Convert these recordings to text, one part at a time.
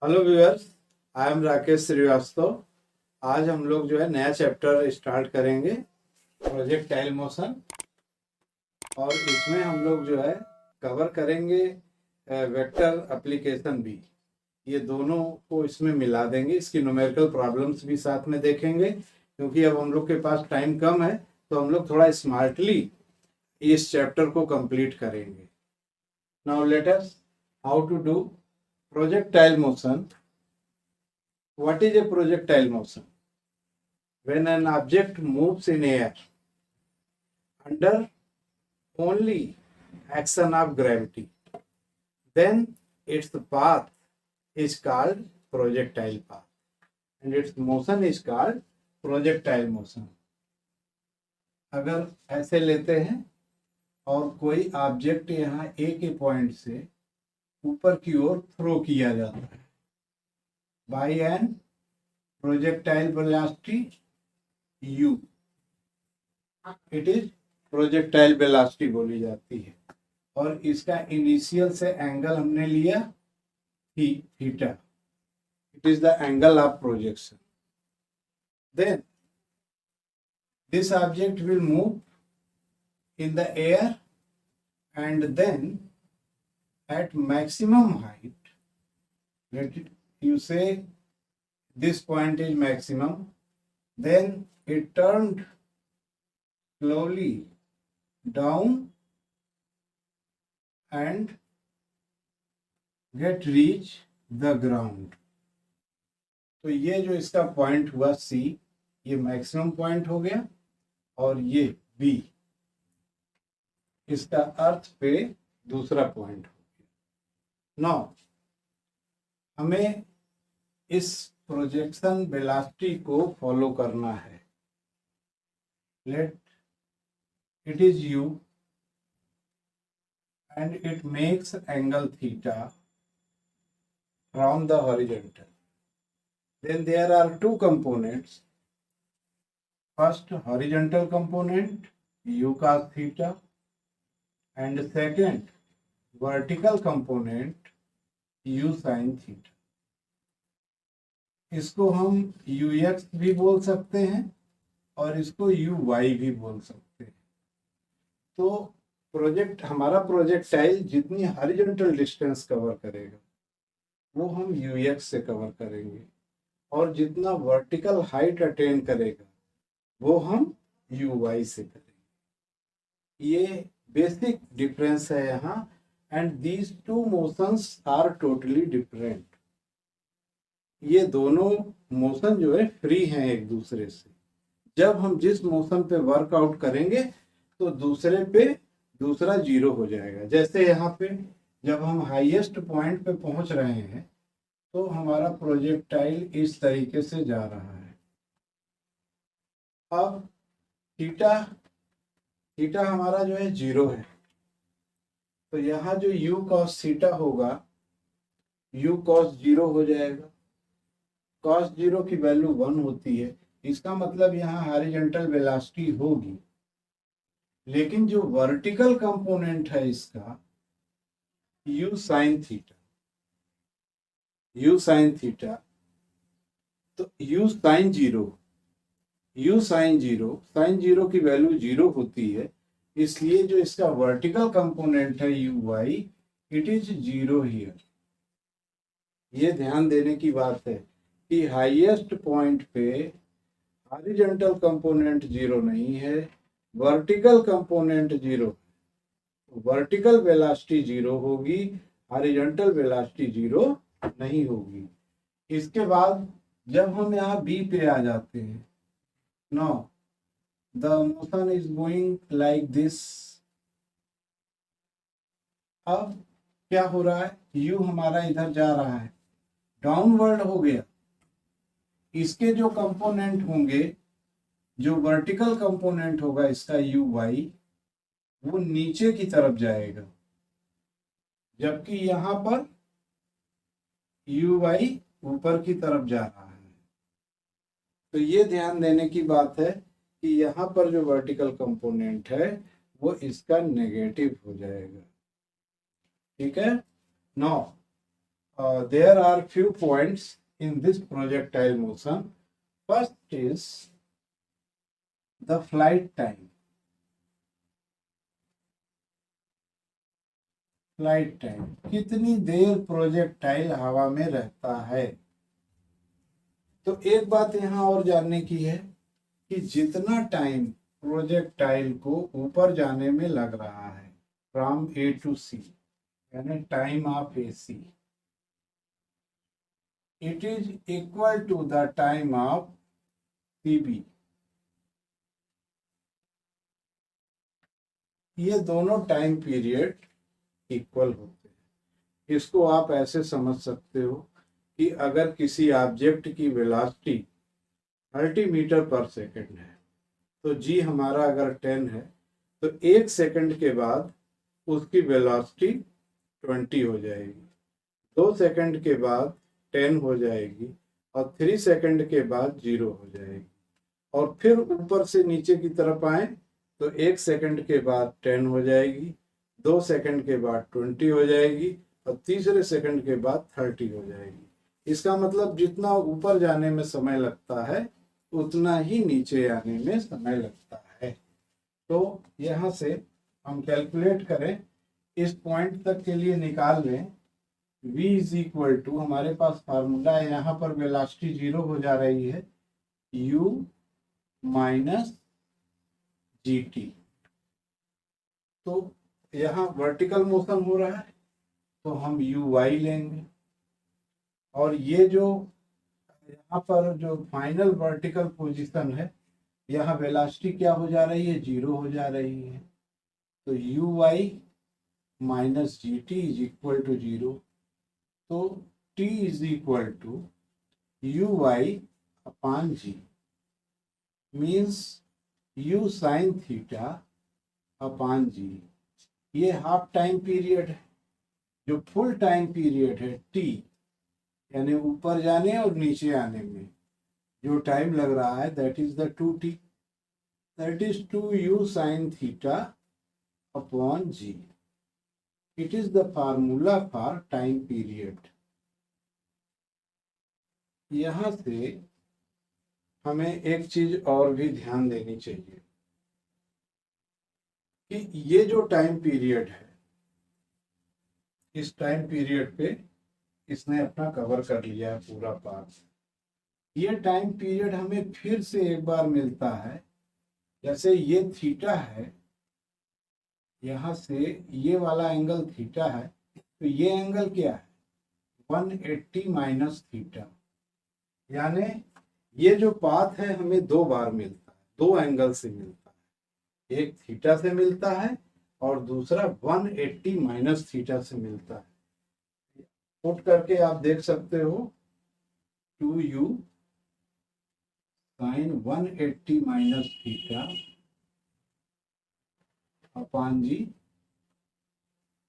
Hello viewers, I am Rakesh Srivastava. आज हम लोग जो है नया चैप्टर स्टार्ट करेंगे, प्रोजेक्ट टाइल मोशन। और इसमें हम लोग जो है कवर करेंगे वेक्टर एप्लीकेशन भी। ये दोनों को इसमें मिला देंगे। इसकी न्यूमेरिकल प्रॉब्लम्स भी साथ में देखेंगे, क्योंकि अब हम लोग के पास टाइम कम है, तो हम लोग थोड़ा स्मार्टली इस चैप्टर को कंप्लीट करेंगे। Now let us how to do projectile motion. What is a projectile motion? When an object moves in air under only action of gravity, then its path is called projectile path, and its motion is called projectile motion. अगर ऐसे लेते हैं और कोई object यहाँ ए के point से ऊपर की ओर थ्रो किया जाता है by an projectile velocity u, it is projectile velocity बोली जाती है। और इसका इनिशियल से एंगल हमने लिया theta, it is the angle of projection. Then this object will move in the air and then at maximum height, let you say this point is maximum, then it turned slowly down and get reach the ground. तो ये जो इसका point हुआ C, ये maximum point हो गया, और ये B इसका अर्थ पे दूसरा पॉइंट। नाउ हमें इस प्रोजेक्शन वेलोसिटी को फॉलो करना है। Let it is u and it makes angle theta from the horizontal. Then there are two components. First, horizontal component u cos theta, and second, vertical component u sin theta. इसको हम ux भी बोल सकते हैं और इसको uy भी बोल सकते हैं। तो हमारा प्रोजेक्टाइल जितनी हॉरिजॉन्टल डिस्टेंस कवर करेगा वो हम ux से कवर करेंगे, और जितना वर्टिकल हाइट अटेन करेगा वो हम uy से करेंगे। ये बेसिक डिफरेंस है यहाँ। And these two motions are totally different. ये दोनों मोशन जो है फ्री हैं एक दूसरे से। जब हम जिस मोशन पे वर्कआउट करेंगे तो दूसरे पे दूसरा जीरो हो जाएगा। जैसे यहाँ पे जब हम हाईएस्ट पॉइंट पे पहुंच रहे हैं तो हमारा प्रोजेक्टाइल इस तरीके से जा रहा है। अब थीटा हमारा जो है जीरो है, तो यहाँ जो u cos थीटा होगा u cos जीरो हो जाएगा। cos जीरो की वैल्यू 1 होती है, इसका मतलब यहाँ हॉरिजॉन्टल वेलोसिटी होगी। लेकिन जो वर्टिकल कंपोनेंट है इसका u sin थीटा, तो u sin जीरो की वैल्यू 0 होती है, इसलिए जो इसका वर्टिकल कंपोनेंट है uy, इट इज 0 हियर। ये ध्यान देने की बात है कि हाईएस्ट पॉइंट पे हॉरिजॉन्टल कंपोनेंट 0 नहीं है, वर्टिकल कंपोनेंट 0। वर्टिकल वेलोसिटी 0 होगी, हॉरिजॉन्टल वेलोसिटी 0 नहीं होगी। इसके बाद जब हम यहाँ B पे आ जाते हैं, now the motion is going like this. अब क्या हो रहा है, u हमारा इधर जा रहा है, डाउनवर्ड हो गया। इसके जो कंपोनेंट होंगे, जो वर्टिकल कंपोनेंट होगा इसका uy, वो नीचे की तरफ जाएगा, जबकि यहाँ पर uy ऊपर की तरफ जा रहा है। तो ये ध्यान देने की बात है कि यहाँ पर जो वर्टिकल कंपोनेंट है वो इसका नेगेटिव हो जाएगा। ठीक है। Now there are few points in this projectile motion. First is the flight time. Flight time, कितनी देर प्रोजेक्टाइल हवा में रहता है। तो एक बात यहाँ और जानने की है कि जितना टाइम प्रोजेक्टाइल को ऊपर जाने में लग रहा है फ्रॉम ए टू सी, यानी time of A C, it is equal to the time of C B. ये दोनों टाइम पीरियड इक्वल होते हैं। इसको आप ऐसे समझ सकते हो कि अगर किसी ऑब्जेक्ट की वेलोसिटी 30 मीटर पर सेकंड है, तो जी हमारा अगर 10 है, तो 1 सेकंड के बाद उसकी वेलोसिटी 20 हो जाएगी, 2 सेकंड के बाद 10 हो जाएगी, और 3 सेकंड के बाद 0 हो जाएगी। और फिर ऊपर से नीचे की तरफ आए तो 1 सेकंड के बाद 10 हो जाएगी, 2 सेकंड के बाद 20 हो जाएगी, और तीसरे सेकंड के बाद 30 हो जाएगी। इसका मतलब जितना ऊपर जाने में समय लगता है उतना ही नीचे आने में समय लगता है। तो यहाँ से हम कैलकुलेट करें, इस पॉइंट तक के लिए निकाल लें। v इज इक्वल टू, हमारे पास फार्मूला है, यहाँ पर वेलोसिटी 0 हो जा रही है, u माइनस जी टी। तो यहाँ वर्टिकल मोशन हो रहा है तो हम यू वाई लेंगे, और ये जो यहाँ पर जो फाइनल वर्टिकल पोजीशन है, यहाँ वेलोसिटी क्या हो जा रही है, 0 हो जा रही है। तो u y minus g t is equal to 0। तो t is equal to u y upon g, means u sine theta upon g. ये हाफ टाइम पीरियड है। जो फुल टाइम पीरियड है टी, यानी ऊपर जाने और नीचे आने में जो टाइम लग रहा है, that is the 2t, that is 2u sine theta upon G. It is the formula for time period. यहां से हमें एक चीज और भी ध्यान देनी चाहिए कि ये जो टाइम पीरियड है, इस टाइम पीरियड पे इसने अपना कवर कर लिया है पूरा पार्ट। ये टाइम पीरियड हमें फिर से एक बार मिलता है, जैसे ये थीटा है, यहाँ से ये वाला एंगल थीटा है, तो ये एंगल क्या है, 180 माइनस थीटा। यानी ये जो पाथ है हमें दो बार मिलता है, दो एंगल से मिलता है, एक थीटा से मिलता है और दूसरा 180 माइनस थीटा से मिलता है। पुट करके आप देख सकते हो 2u sine 180 minus theta upon g.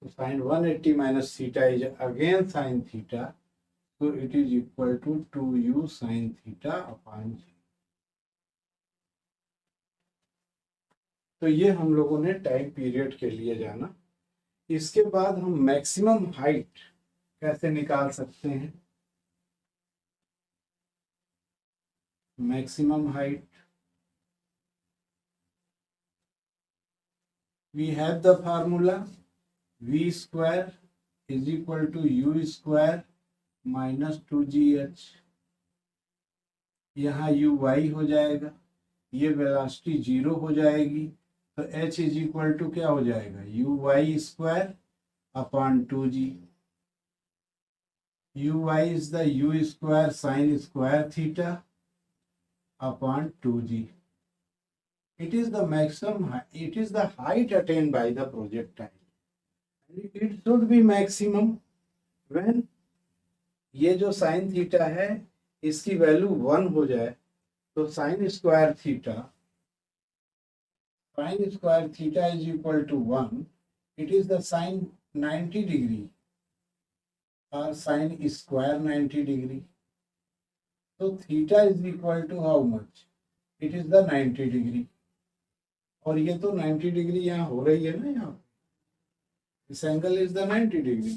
तो sine 180 minus theta is again sine theta, so it is equal to 2u sin theta upon g। तो ये हम लोगों ने टाइम पीरियड के लिए जाना। इसके बाद हम मैक्सिमम हाइट कैसे निकाल सकते हैं। Maximum height, we have the formula v square is equal to u square minus 2gh। यहाँ यू वाई हो जाएगा, ये वेलोसिटी 0 हो जाएगी, तो h इज इक्वल टू क्या हो जाएगा, U Y square upon 2g। U Y is the U square sine square theta upon 2g। It is the maximum, it is the height attained by the projectile. It should be maximum when ये जो sine theta है इसकी value 1 हो जाए, तो sine square theta is equal to 1। It is the sine 90 degree और sine square 90 degree. तो theta is equal to how much, it is the 90 degree. और ये तो 90 डिग्री यहाँ हो रही है ना, यहाँ this angle is the 90 degree.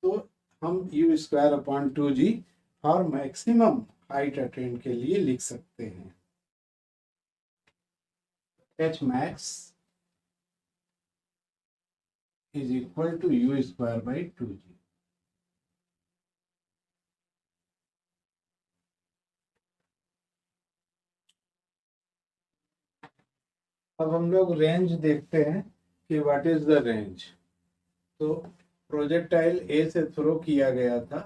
तो हम यू स्क्वायर अपॉन 2g और मैक्सिमम हाइट अटेन के लिए लिख सकते हैं। H max is equal to U square by 2g। अब हम लोग रेंज देखते हैं कि व्हाट इज द रेंज। तो प्रोजेक्टाइल ए से थ्रो किया गया था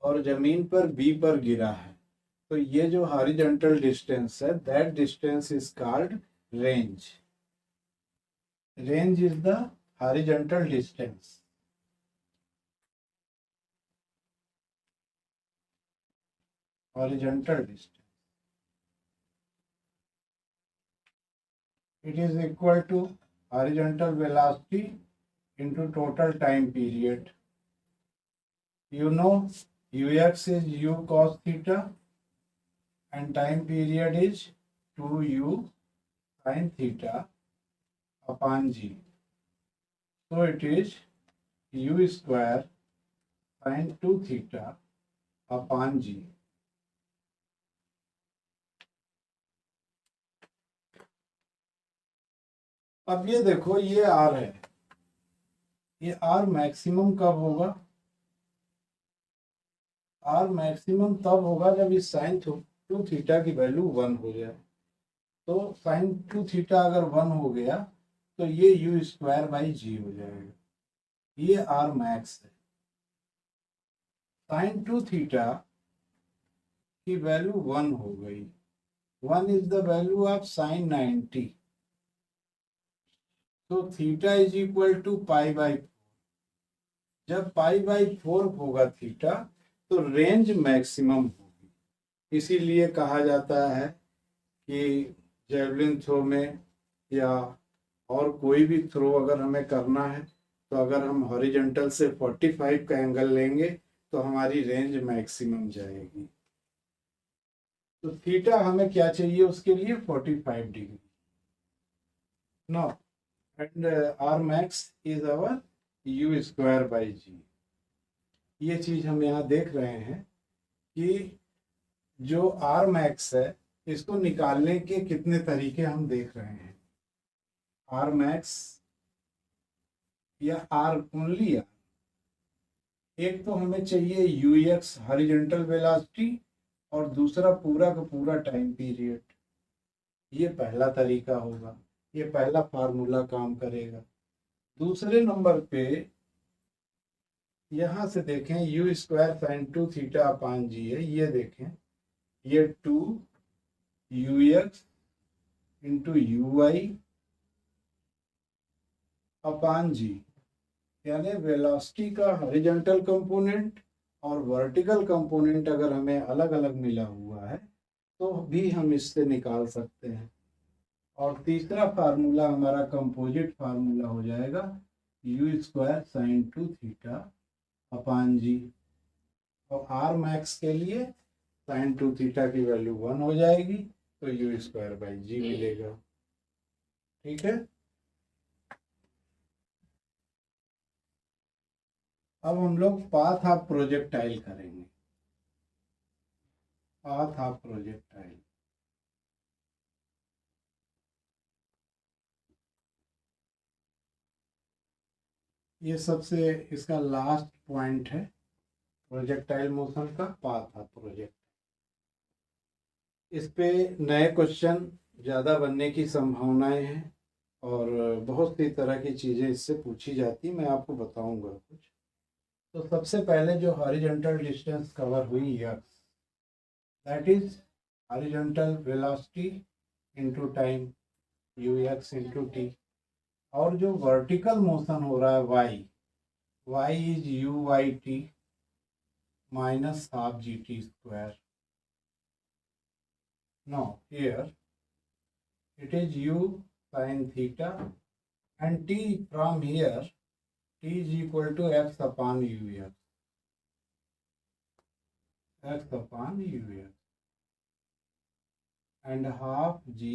और जमीन पर बी पर गिरा है, तो ये जो हॉरिजॉन्टल डिस्टेंस है that distance is called range. Range is the horizontal distance. Horizontal distance it is equal to horizontal velocity into total time period. You know ux is u cos theta and time period is 2u sin theta upon g. So it is u square sin 2 theta upon g. अब ये देखो ये r है, ये r maximum कब होगा? r maximum तब होगा जब इस साइन 2 थीटा की वैल्यू 1 हो जाए। तो साइन 2 थीटा अगर 1 हो गया तो ये यू स्क्वायर बाई जी हो जाएगा। ये r मैक्स है। साइन 2 थीटा की वैल्यू 1 हो गई। 1 is the value of sine 90। तो theta is equal to pi by. जब पाई बाई 4 होगा थीटा तो रेंज मैक्सिमम होगी। इसीलिए कहा जाता है कि जेवलिन थ्रो में या और कोई भी थ्रो अगर हमें करना है तो अगर हम हॉरिजॉन्टल से 45 का एंगल लेंगे तो हमारी रेंज मैक्सिमम जाएगी। तो थीटा हमें क्या चाहिए उसके लिए? 45 degree. No and R max is our u square by g. ये चीज हम यहाँ देख रहे हैं कि जो आर मैक्स है इसको निकालने के कितने तरीके हम देख रहे हैं। आर मैक्स या आर ओनली आर। एक तो हमें चाहिए यू एक्स हॉरिजॉन्टल वेलोसिटी और दूसरा पूरा का पूरा टाइम पीरियड। ये पहला तरीका होगा, ये पहला फार्मूला काम करेगा। दूसरे नंबर पे यहां से देखें u square sine 2 theta upon g है। ये देखें ये 2 u x into u y upon g, यानी वेलोसिटी का हॉरिजॉन्टल कंपोनेंट और वर्टिकल कंपोनेंट अगर हमें अलग अलग मिला हुआ है तो भी हम इससे निकाल सकते हैं। और तीसरा फार्मूला हमारा कंपोजिट फार्मूला हो जाएगा u square sine 2 theta upon g. और आर मैक्स के लिए साइन 2 थीटा की वैल्यू 1 हो जाएगी तो यू स्क्वायर बाई जी मिलेगा। ठीक है। अब हम लोग पाथ ऑफ प्रोजेक्टाइल करेंगे। पाथ ऑफ प्रोजेक्टाइल, ये सबसे इसका लास्ट पॉइंट है प्रोजेक्टाइल मोशन का, पाथ ऑफ प्रोजेक्ट। इस पे नए क्वेश्चन ज़्यादा बनने की संभावनाएं हैं और बहुत सी तरह की चीज़ें इससे पूछी जाती, मैं आपको बताऊंगा कुछ। तो सबसे पहले जो हॉरिजॉन्टल डिस्टेंस कवर हुई X, that is horizontal velocity into time U x into T. और जो वर्टिकल मोशन हो रहा है Y, Y is U Y T minus half G T square. Now here it is u sin theta and t from here t is equal to x upon ux, x upon ux and half g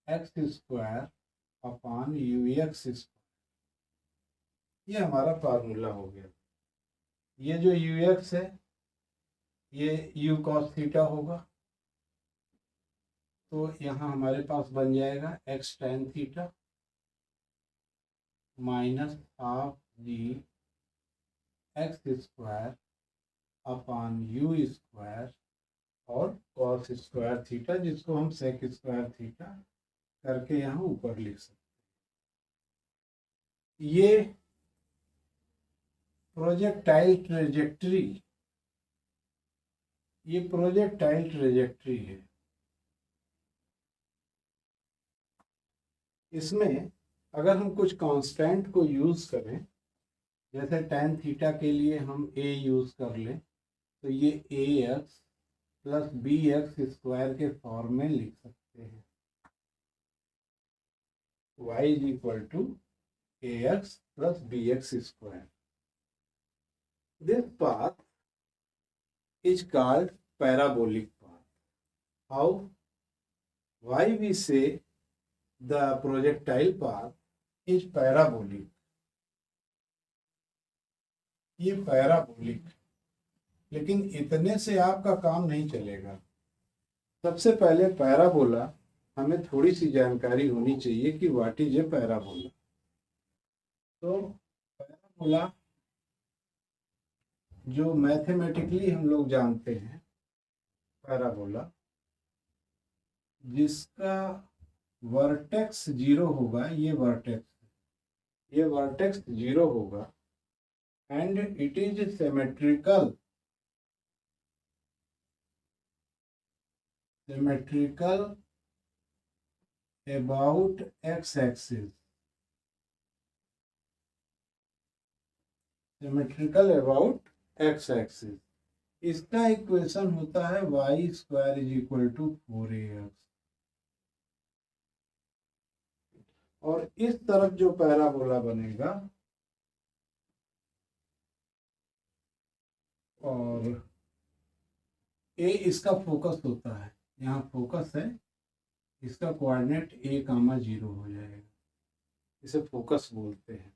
x square upon ux square। ये हमारा formula हो गया। ये जो ux है ये u cos theta होगा, तो यहाँ हमारे पास बन जाएगा x tan theta minus half G X square upon U square और कॉस स्क्वायर थीटा, जिसको हम सेक स्क्वायर थीटा करके यहाँ ऊपर लिख सकते हैं। ये प्रोजेक्टाइल ट्रेजेक्ट्री है। इसमें अगर हम कुछ कांस्टेंट को यूज करें, जैसे tan थीटा के लिए हम a यूज कर लें, तो ये ax plus b x square के फॉर्म में लिख सकते हैं। y is equal to ax plus b x square. This path is called parabolic path. How? Why we say the projectile path is parabolic. ये पैराबोलिक, लेकिन इतने से आपका काम नहीं चलेगा। सबसे पहले पैराबोला हमें थोड़ी सी जानकारी होनी चाहिए कि व्हाट इज ए पैराबोला। तो पैराबोला जो मैथमेटिकली हम लोग जानते हैं, पैराबोला जिसका वर्टेक्स जीरो होगा, ये वर्टेक्स जीरो होगा and it is symmetrical about x axis, symmetrical about x axis। इसका इक्वेशन होता है y square is equal to 4ax। और इस तरफ जो पैराबोला बनेगा, और a इसका फोकस होता है, यहाँ फोकस है, इसका कोऑर्डिनेट a, 0 हो जाएगा, इसे फोकस बोलते हैं।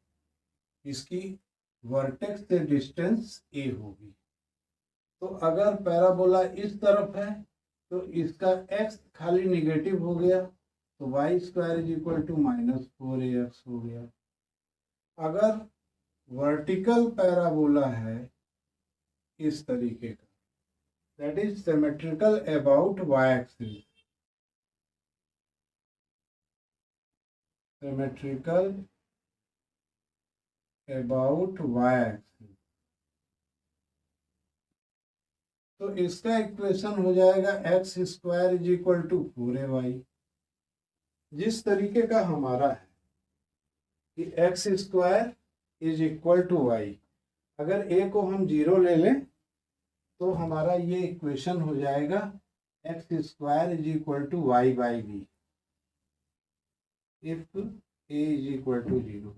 इसकी वर्टेक्स से डिस्टेंस a होगी। तो अगर पैराबोला इस तरफ है तो इसका x खाली निगेटिव हो गया, तो y square is equal to -4ax हो गया। अगर वर्टिकल पैराबोला है इस तरीके का, that is symmetrical about y axis, symmetrical about y axis, तो इसका इक्वेशन हो जाएगा x square is equal to 4ay। जिस तरीके का हमारा है कि x square is equal to y, अगर a को हम 0 ले लें तो हमारा ये इक्वेशन हो जाएगा x square is equal to y by B, if a is equal to 0।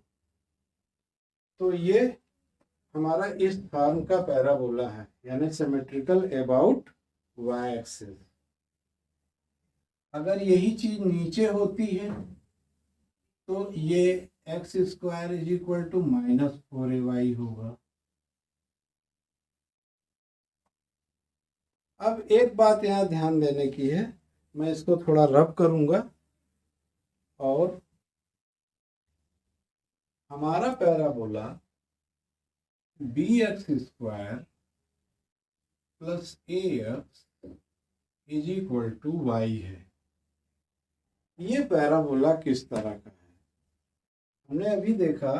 तो ये हमारा इस फॉर्म का पैराबोला है, यानी सिमेट्रिकल अबाउट y एक्सिस। अगर यही चीज नीचे होती है तो ये x square is equal to -4ay होगा। अब एक बात यहाँ ध्यान देने की है, मैं इसको थोड़ा रब करूंगा, और हमारा parabola bx square plus ax is equal to y है। ये पैराबोला किस तरह का है? हमने अभी देखा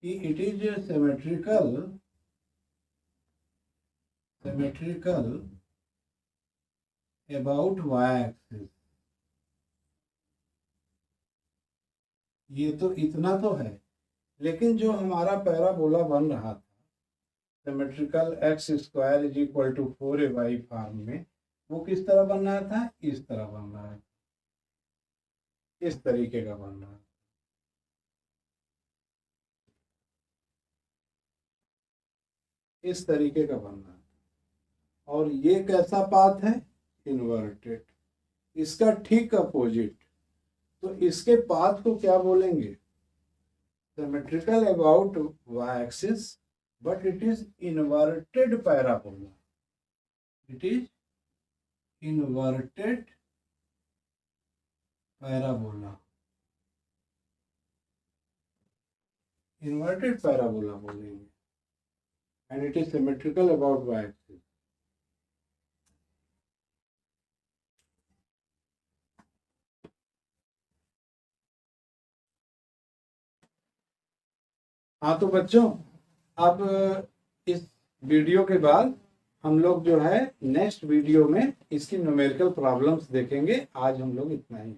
कि it is symmetrical about y axis. ये तो इतना तो है, लेकिन जो हमारा पैराबोला बन रहा था symmetrical x square is equal to 4ay form में, वो किस तरह बन रहा था? इस तरह बन रहा है, इस तरीके का बन रहा है। इस तरीके का बन रहा है, और ये कैसा पाथ है? इन्वर्टेड। इसका ठीक अपोजिट, तो इसके पाथ को क्या बोलेंगे? Symmetrical about y axis but it is inverted parabola. It is inverted parabola. Inverted parabola बोलेंगे and it is symmetrical about y axis. हाँ तो बच्चों, अब इस वीडियो के बाद हम लोग जो है नेक्स्ट वीडियो में इसकी न्यूमेरिकल प्रॉब्लम्स देखेंगे। आज हम लोग इतना ही।